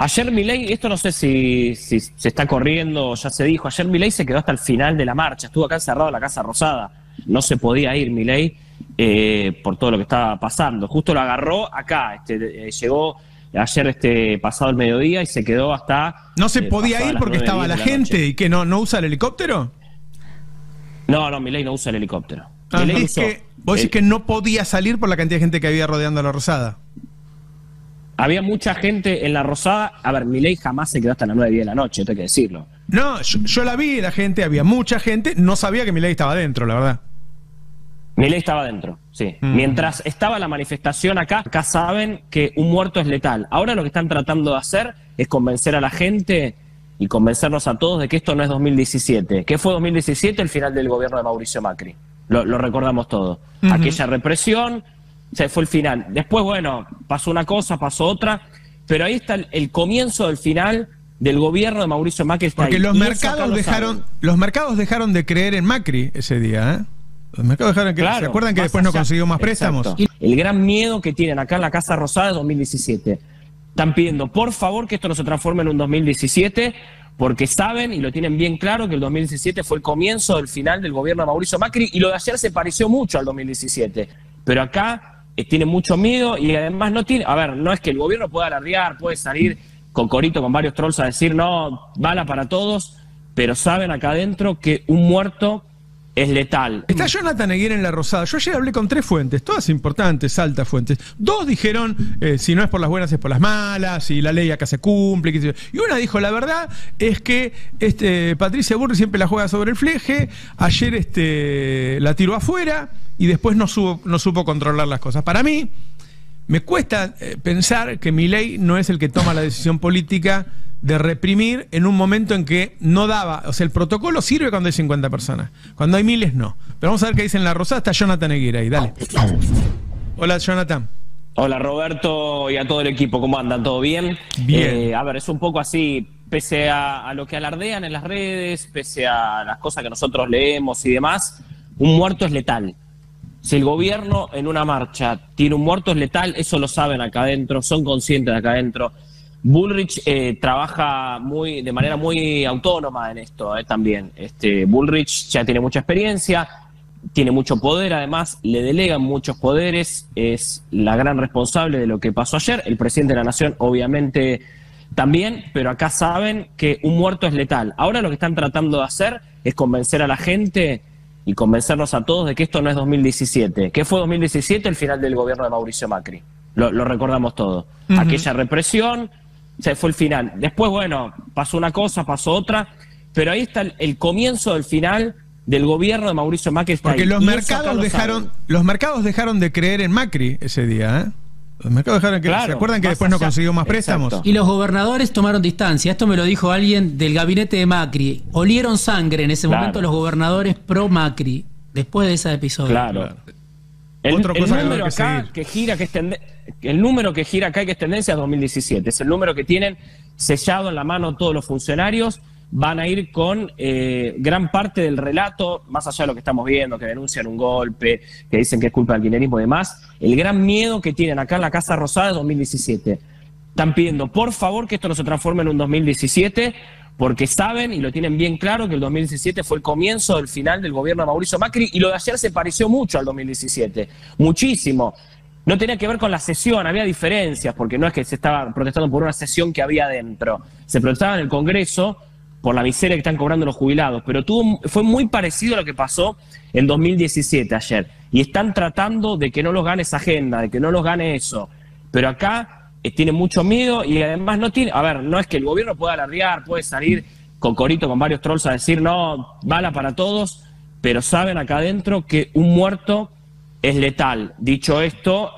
Ayer Milei, esto no sé si se está corriendo, ya se dijo, ayer Milei se quedó hasta el final de la marcha, estuvo acá encerrado en la Casa Rosada, no se podía ir Milei por todo lo que estaba pasando. Justo lo agarró acá, llegó ayer pasado el mediodía y se quedó hasta... ¿No se podía ir porque estaba la gente y que no usa el helicóptero? No, Milei no usa el helicóptero. Vos decís que no podía salir por la cantidad de gente que había rodeando a la Rosada. Había mucha gente en la Rosada. A ver, Milei jamás se quedó hasta las 9 de la noche, tengo que decirlo. No, yo la vi, la gente, había mucha gente. No sabía que Milei estaba adentro, la verdad. Milei estaba adentro, sí. Mientras estaba la manifestación acá saben que un muerto es letal. Ahora lo que están tratando de hacer es convencer a la gente y convencernos a todos de que esto no es 2017. ¿Qué fue 2017? El final del gobierno de Mauricio Macri. Lo recordamos todo. Aquella represión... Se fue el final. Después, bueno, pasó una cosa, pasó otra, pero ahí está el comienzo del final del gobierno de Mauricio Macri. Porque los mercados dejaron de creer en Macri ese día, ¿eh? Los mercados dejaron de creer. ¿Se acuerdan que después no consiguió más préstamos? El gran miedo que tienen acá en la Casa Rosada es 2017. Están pidiendo, por favor, que esto no se transforme en un 2017, porque saben y lo tienen bien claro que el 2017 fue el comienzo del final del gobierno de Mauricio Macri, y lo de ayer se pareció mucho al 2017. Pero acá tiene mucho miedo y además no tiene... A ver, no es que el gobierno pueda alardear, puede salir con corito, con varios trolls a decir no, bala para todos, pero saben acá adentro que un muerto es letal. Está Jonathan Eguer en la Rosada. Yo ayer hablé con 3 fuentes, todas importantes, altas fuentes. 2 dijeron, si no es por las buenas es por las malas, y la ley acá se cumple. Y una dijo, la verdad es que Patricia Bullrich siempre la juega sobre el fleje, ayer la tiró afuera y después no supo controlar las cosas. Para mí, me cuesta pensar que Milei no es el que toma la decisión política de reprimir en un momento en que no daba. O sea, el protocolo sirve cuando hay 50 personas. Cuando hay miles, no. Pero vamos a ver qué dice en la Rosada. Está Jonathan Eguer ahí, dale. Hola, Jonathan. Hola, Roberto, y a todo el equipo. ¿Cómo andan? ¿Todo bien? Bien. A ver, es un poco así, pese a lo que alardean en las redes, pese a las cosas que nosotros leemos y demás, un muerto es letal. Si el gobierno en una marcha tiene un muerto es letal, eso lo saben acá adentro, son conscientes de acá adentro. Bullrich trabaja de manera muy autónoma en esto también. Bullrich ya tiene mucha experiencia, tiene mucho poder, además le delegan muchos poderes, es la gran responsable de lo que pasó ayer. El presidente de la Nación obviamente también, pero acá saben que un muerto es letal. Ahora lo que están tratando de hacer es convencer a la gente y convencernos a todos de que esto no es 2017. ¿Qué fue 2017? El final del gobierno de Mauricio Macri. Lo recordamos todo. Aquella represión... Se fue el final. Después, bueno, pasó una cosa, pasó otra, pero ahí está el comienzo del final del gobierno de Mauricio Macri. Porque los mercados dejaron de creer en Macri ese día, ¿eh? Los mercados dejaron de creer. ¿Se acuerdan que después no consiguió más préstamos? Y los gobernadores tomaron distancia. Esto me lo dijo alguien del gabinete de Macri. Olieron sangre en ese momento los gobernadores pro Macri, después de ese episodio. Claro. El número acá que gira, el número que gira acá, que es tendencia, es 2017. Es el número que tienen sellado en la mano todos los funcionarios. Van a ir con gran parte del relato, más allá de lo que estamos viendo, que denuncian un golpe, que dicen que es culpa del kirchnerismo y demás. El gran miedo que tienen acá en la Casa Rosada es 2017. Están pidiendo, por favor, que esto no se transforme en un 2017, porque saben y lo tienen bien claro que el 2017 fue el comienzo del final del gobierno de Mauricio Macri, y lo de ayer se pareció mucho al 2017, muchísimo. No tenía que ver con la sesión, había diferencias, porque no es que se estaba protestando por una sesión que había adentro, se protestaba en el Congreso por la miseria que están cobrando los jubilados, pero fue muy parecido a lo que pasó en 2017 ayer, y están tratando de que no los gane esa agenda, de que no los gane eso, pero acá tiene mucho miedo y además no tiene... A ver, no es que el gobierno pueda alardear, puede salir con corito, con varios trolls a decir no, bala para todos, pero saben acá adentro que un muerto es letal. Dicho esto,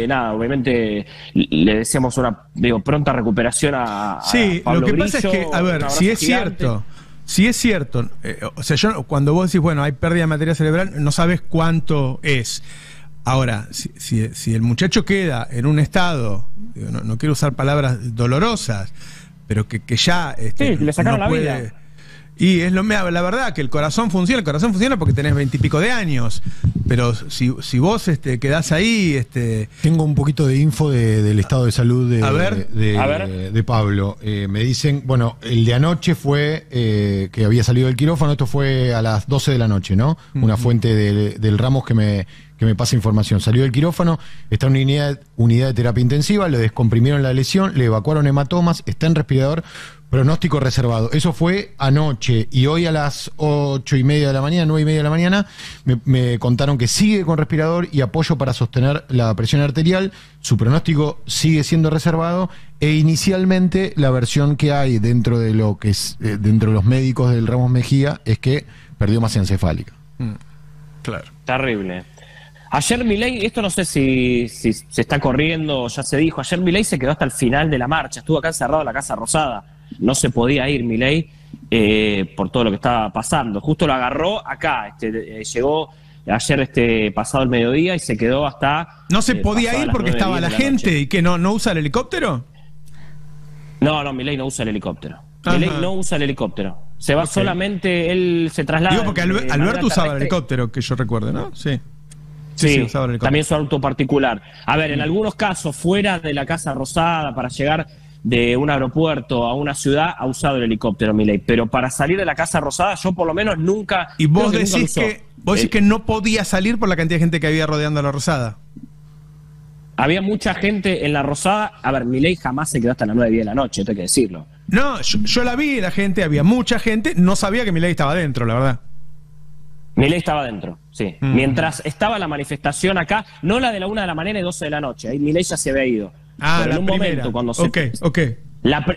nada, obviamente le deseamos una pronta recuperación a Pablo lo que Grillo, pasa es que, a ver, si es cierto, o sea, yo cuando vos decís, bueno, hay pérdida de materia cerebral, no sabes cuánto es. Ahora, si el muchacho queda en un estado, no quiero usar palabras dolorosas, pero que ya le sacaron la vida. Y es la verdad que el corazón funciona porque tenés 20 y pico de años. Pero si vos quedás ahí. Tengo un poquito de info del estado de salud de Pablo. Me dicen, bueno, el de anoche fue que había salido del quirófano, esto fue a las 12 de la noche, ¿no? Una fuente del Ramos que me pasa información. Salió del quirófano, está en una unidad de terapia intensiva, le descomprimieron la lesión, le evacuaron hematomas, está en respirador, pronóstico reservado. Eso fue anoche, y hoy a las 8:30 de la mañana, 9:30 de la mañana, me contaron que sigue con respirador y apoyo para sostener la presión arterial. Su pronóstico sigue siendo reservado, e inicialmente la versión que hay dentro de lo que es dentro de los médicos del Ramos Mejía es que perdió masa encefálica. Claro. Terrible. Ayer Milei, esto no sé si se está corriendo, ya se dijo, ayer Milei se quedó hasta el final de la marcha, estuvo acá encerrado en la Casa Rosada, no se podía ir Milei por todo lo que estaba pasando, justo lo agarró acá, llegó ayer pasado el mediodía y se quedó hasta... ¿No se podía ir porque estaba la gente y que no usa el helicóptero? No, Milei no usa el helicóptero. Milei no usa el helicóptero. Se va solamente, él se traslada... Digo porque Alberto usaba el helicóptero, que yo recuerde, ¿no? Sí. Sí, también su auto particular. A ver, en algunos casos, fuera de la Casa Rosada, para llegar de un aeropuerto a una ciudad, ha usado el helicóptero Milei. Pero para salir de la Casa Rosada, yo por lo menos nunca... ¿Y vos decís que no podía salir por la cantidad de gente que había rodeando a la Rosada? Había mucha gente en la Rosada. A ver, Milei jamás se quedó hasta las 9:10 de la noche, tengo que decirlo. No, yo la vi, la gente, había mucha gente, no sabía que Milei estaba adentro, la verdad. Milei estaba adentro, sí. Mientras estaba la manifestación acá, no la de la 1 de la mañana y 12 de la noche, ahí Milei ya se había ido. Pero en un momento, cuando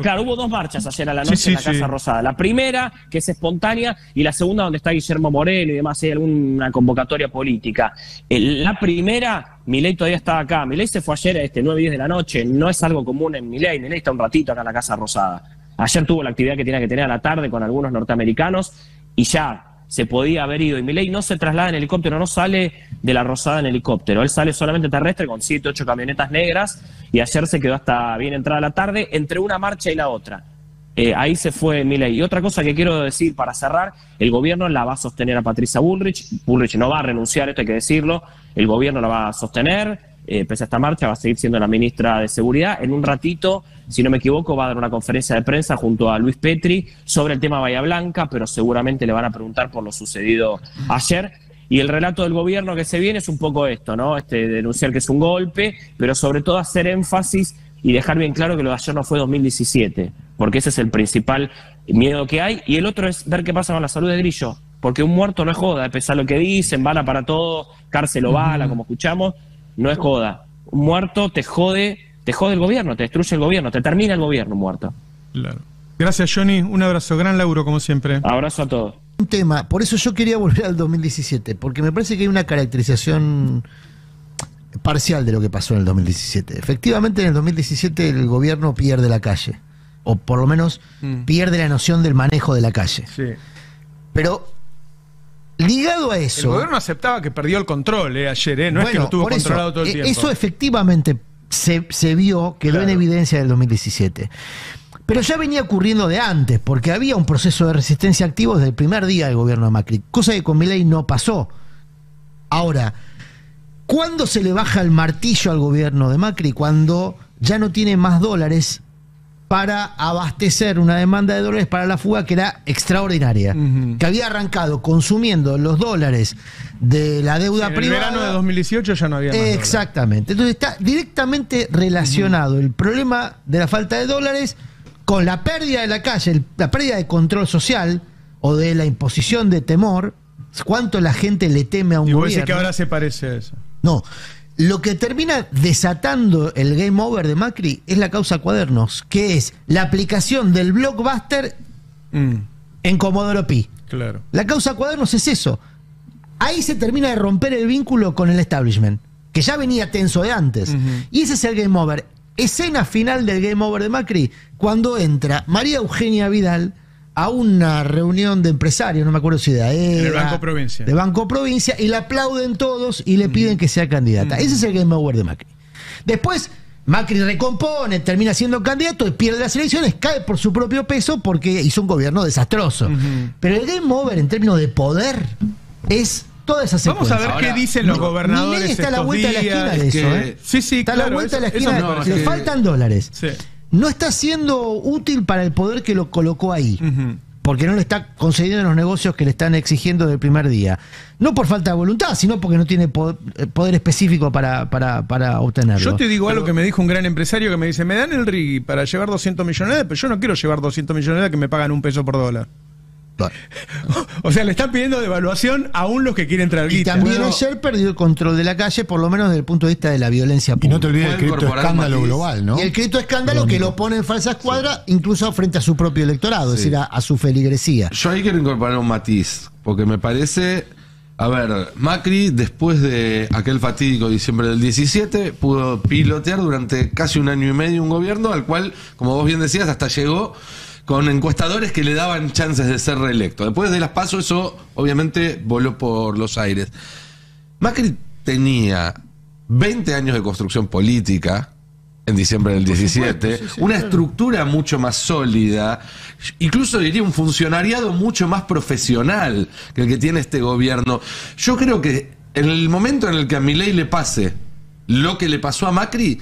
claro, hubo dos marchas ayer a la noche en la Casa Rosada. La primera, que es espontánea, y la segunda, donde está Guillermo Moreno y demás, hay alguna convocatoria política. La primera, Milei todavía estaba acá. Milei se fue ayer 9:10 de la noche, no es algo común en Milei. Milei está un ratito acá en la Casa Rosada. Ayer tuvo la actividad que tenía que tener a la tarde con algunos norteamericanos y ya se podía haber ido. Y Milei no se traslada en helicóptero, no sale de la Rosada en helicóptero. Él sale solamente terrestre con 7, 8 camionetas negras, y ayer se quedó hasta bien entrada la tarde entre una marcha y la otra. Ahí se fue Milei. Y otra cosa que quiero decir para cerrar, el gobierno la va a sostener a Patricia Bullrich. Bullrich no va a renunciar, esto hay que decirlo. El gobierno la va a sostener. Pese a esta marcha, va a seguir siendo la ministra de Seguridad. En un ratito, si no me equivoco, va a dar una conferencia de prensa junto a Luis Petri sobre el tema Bahía Blanca, pero seguramente le van a preguntar por lo sucedido ayer. Y el relato del gobierno que se viene es un poco esto, ¿no? Denunciar que es un golpe, pero sobre todo hacer énfasis y dejar bien claro que lo de ayer no fue 2017, porque ese es el principal miedo que hay. Y el otro es ver qué pasa con la salud de Grillo, porque un muerto no es joda, pese a lo que dicen, bala para todo, cárcel o bala, como escuchamos. No es joda. Un muerto te jode el gobierno, te destruye el gobierno, te termina el gobierno un muerto. Claro. Gracias, Johnny. Un abrazo. Gran laburo, como siempre. Abrazo a todos. Un tema, por eso yo quería volver al 2017, porque me parece que hay una caracterización parcial de lo que pasó en el 2017. Efectivamente, en el 2017 el gobierno pierde la calle, o por lo menos pierde la noción del manejo de la calle. Sí. Pero... ligado a eso... el gobierno aceptaba que perdió el control ayer, no es que lo tuvo controlado todo el tiempo. Eso efectivamente se vio, quedó en evidencia del 2017. Pero ya venía ocurriendo de antes, porque había un proceso de resistencia activo desde el primer día del gobierno de Macri, cosa que con Milei no pasó. Ahora, ¿cuándo se le baja el martillo al gobierno de Macri? Cuando ya no tiene más dólares para abastecer una demanda de dólares para la fuga que era extraordinaria, que había arrancado consumiendo los dólares de la deuda privada. En el verano de 2018 ya no había más exactamente. Entonces está directamente relacionado el problema de la falta de dólares con la pérdida de la calle, la pérdida de control social o de la imposición de temor. ¿Cuánto la gente le teme a un gobierno? Y vos decís que ahora se parece a eso. No. Lo que termina desatando el game over de Macri es la causa Cuadernos, que es la aplicación del blockbuster en Comodoro Pi. Claro. La causa Cuadernos es eso. Ahí se termina de romper el vínculo con el establishment, que ya venía tenso de antes. Y ese es el game over. Escena final del game over de Macri, cuando entra María Eugenia Vidal a una reunión de empresarios, no me acuerdo si de Banco Provincia. De Banco Provincia, y la aplauden todos y le piden que sea candidata. Ese es el game over de Macri. Después Macri recompone, termina siendo candidato y pierde las elecciones, cae por su propio peso porque hizo un gobierno desastroso. Pero el game over en términos de poder es toda esa secuencia. Vamos a ver qué dicen los gobernadores. Milei está a la vuelta de la esquina de eso. Sí, está a la vuelta de la esquina. Le faltan dólares. Sí. No está siendo útil para el poder que lo colocó ahí. Porque no le está concediendo los negocios que le están exigiendo del primer día. No por falta de voluntad, sino porque no tiene poder específico para obtenerlo. Yo te digo algo que me dijo un gran empresario que me dice, me dan el RIGI para llevar 200 millones, pero yo no quiero llevar 200 millones que me pagan $1 por dólar. O sea, le están pidiendo devaluación aún los que quieren traer guita. Y también ayer perdió el control de la calle, por lo menos desde el punto de vista de la violencia pública. Y no te olvides del cripto escándalo global, ¿no? Y el cripto escándalo que lo pone en falsa escuadra, incluso frente a su propio electorado, es decir, a su feligresía. Yo ahí quiero incorporar un matiz, porque me parece... A ver, Macri, después de aquel fatídico diciembre del 17, pudo pilotear durante casi 1 año y medio un gobierno al cual, como vos bien decías, hasta llegó con encuestadores que le daban chances de ser reelecto. Después de las PASO, eso obviamente voló por los aires. Macri tenía 20 años de construcción política en diciembre del 17, una estructura mucho más sólida, incluso diría un funcionariado mucho más profesional que el que tiene este gobierno. Yo creo que en el momento en el que a Milei le pase lo que le pasó a Macri,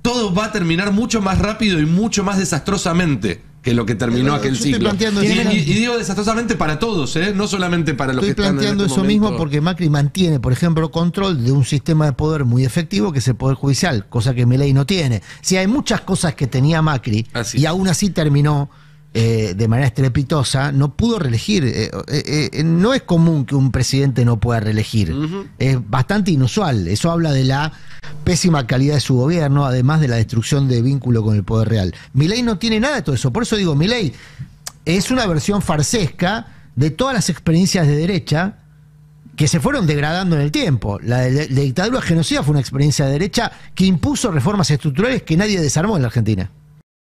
todo va a terminar mucho más rápido y mucho más desastrosamente que lo que terminó aquel ciclo. Y digo desastrosamente para todos, no solamente para los que están en este momento. Estoy planteando eso mismo porque Macri mantiene, por ejemplo, control de un sistema de poder muy efectivo que es el Poder Judicial, cosa que Milei no tiene. Si hay muchas cosas que tenía Macri y aún así terminó de manera estrepitosa, no pudo reelegir. No es común que un presidente no pueda reelegir. Es bastante inusual. Eso habla de la pésima calidad de su gobierno, además de la destrucción de vínculo con el poder real. Milei no tiene nada de todo eso. Por eso digo, Milei es una versión farsesca de todas las experiencias de derecha que se fueron degradando en el tiempo. La dictadura genocida fue una experiencia de derecha que impuso reformas estructurales que nadie desarmó en la Argentina.